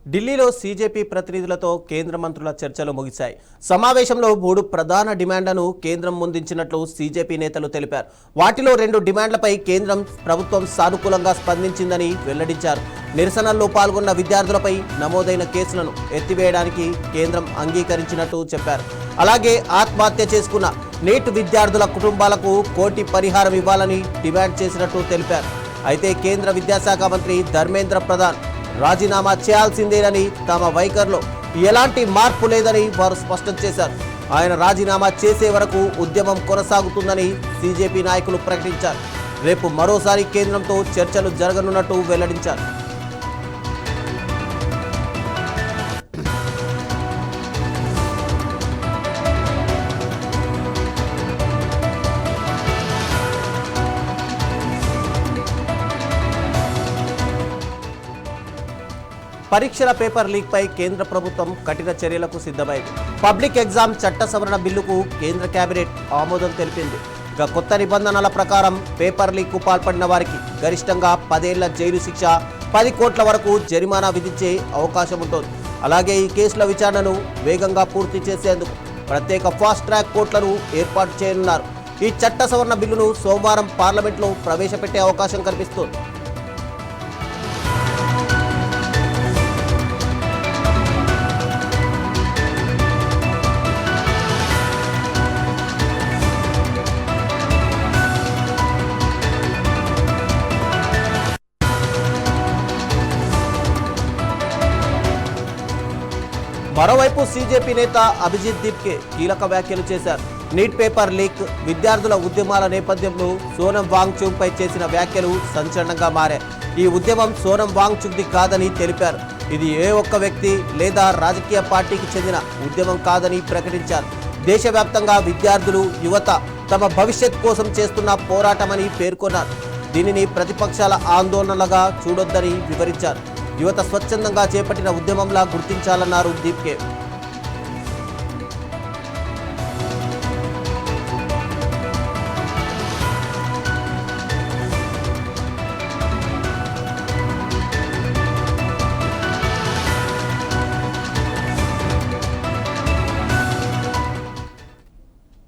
ఢిల్లీలో సీజేపీ ప్రతినిధులతో కేంద్ర మంత్రుల చర్చలు ముగిశాయి. సమావేశంలో 3 ప్రధాన డిమాండ్లను కేంద్రం ముందుంచినట్లు సీజేపీ నేతలు తెలిపారు. వాటిలో 2 డిమాండ్లపై కేంద్రం ప్రభుత్వం సానుకూలంగా స్పందించిందని వెల్లడించారు. నిరసనల్లో పాల్గొన్న విద్యార్థులపై నమోదైన కేసులను ఎత్తివేయడానికి కేంద్రం అంగీకరించినట్టు చెప్పారు. అలాగే ఆత్మహత్య చేసుకున్న నీట్ విద్యార్థుల కుటుంబాలకు కోటి పరిహారం ఇవ్వాలని డిమాండ్ చేసినట్టు తెలిపారు. అయితే కేంద్ర విద్యాశాఖ మంత్రి ధర్మేంద్ర ప్రధాన్ రాజీనామా చేయాల్సిందేనని, తమ వైఖరిలో ఎలాంటి మార్పు లేదని వారు స్పష్టం చేశారు. ఆయన రాజీనామా చేసే వరకు ఉద్యమం కొనసాగుతుందని సీజేపీ నాయకులు ప్రకటించారు. రేపు మరోసారి కేంద్రంతో చర్చలు జరగనున్నట్టు వెల్లడించారు. పరీక్షల పేపర్ లీక్ పై కేంద్ర ప్రభుత్వం కఠిన చర్యలకు సిద్ధమైంది. పబ్లిక్ ఎగ్జామ్ చట్ట సవరణ బిల్లుకు కేంద్ర కేబినెట్ ఆమోదం తెలిపింది. ఇక కొత్త నిబంధనల ప్రకారం పేపర్ లీక్ కు పాల్పడిన వారికి గరిష్టంగా 10 ఏళ్ల జైలు శిక్ష, 10 కోట్ల వరకు జరిమానా విధించే అవకాశం ఉంటుంది. అలాగే ఈ కేసుల విచారణను వేగంగా పూర్తి చేసేందుకు ప్రత్యేక ఫాస్ట్ ట్రాక్ కోర్టులను ఏర్పాటు చేయనున్నారు. ఈ చట్ట సవరణ బిల్లును సోమవారం పార్లమెంట్లో ప్రవేశపెట్టే అవకాశం కనిపిస్తోంది. మరోవైపు సీజేపీ నేత అభిజిత్ దీప్కే కీలక వ్యాఖ్యలు చేశారు. నీట్ పేపర్ లీక్, విద్యార్థుల ఉద్యమాల నేపథ్యంలో సోనం వాంగ్చుక్ పై చేసిన వ్యాఖ్యలు సంచలనంగా మారాయి. ఈ ఉద్యమం సోనం వాంగ్చుక్ది కాదని తెలిపారు. ఇది ఏ ఒక్క వ్యక్తి లేదా రాజకీయ పార్టీకి చెందిన ఉద్యమం కాదని ప్రకటించారు. దేశవ్యాప్తంగా విద్యార్థులు, యువత తమ భవిష్యత్ కోసం చేస్తున్న పోరాటమని పేర్కొన్నారు. దీనిని ప్రతిపక్షాల ఆందోళనలుగా చూడొద్దని వివరించారు. యువత స్వచ్ఛందంగా చేపట్టిన ఉద్యమంలా గుర్తించాలన్నారు దీప్కే.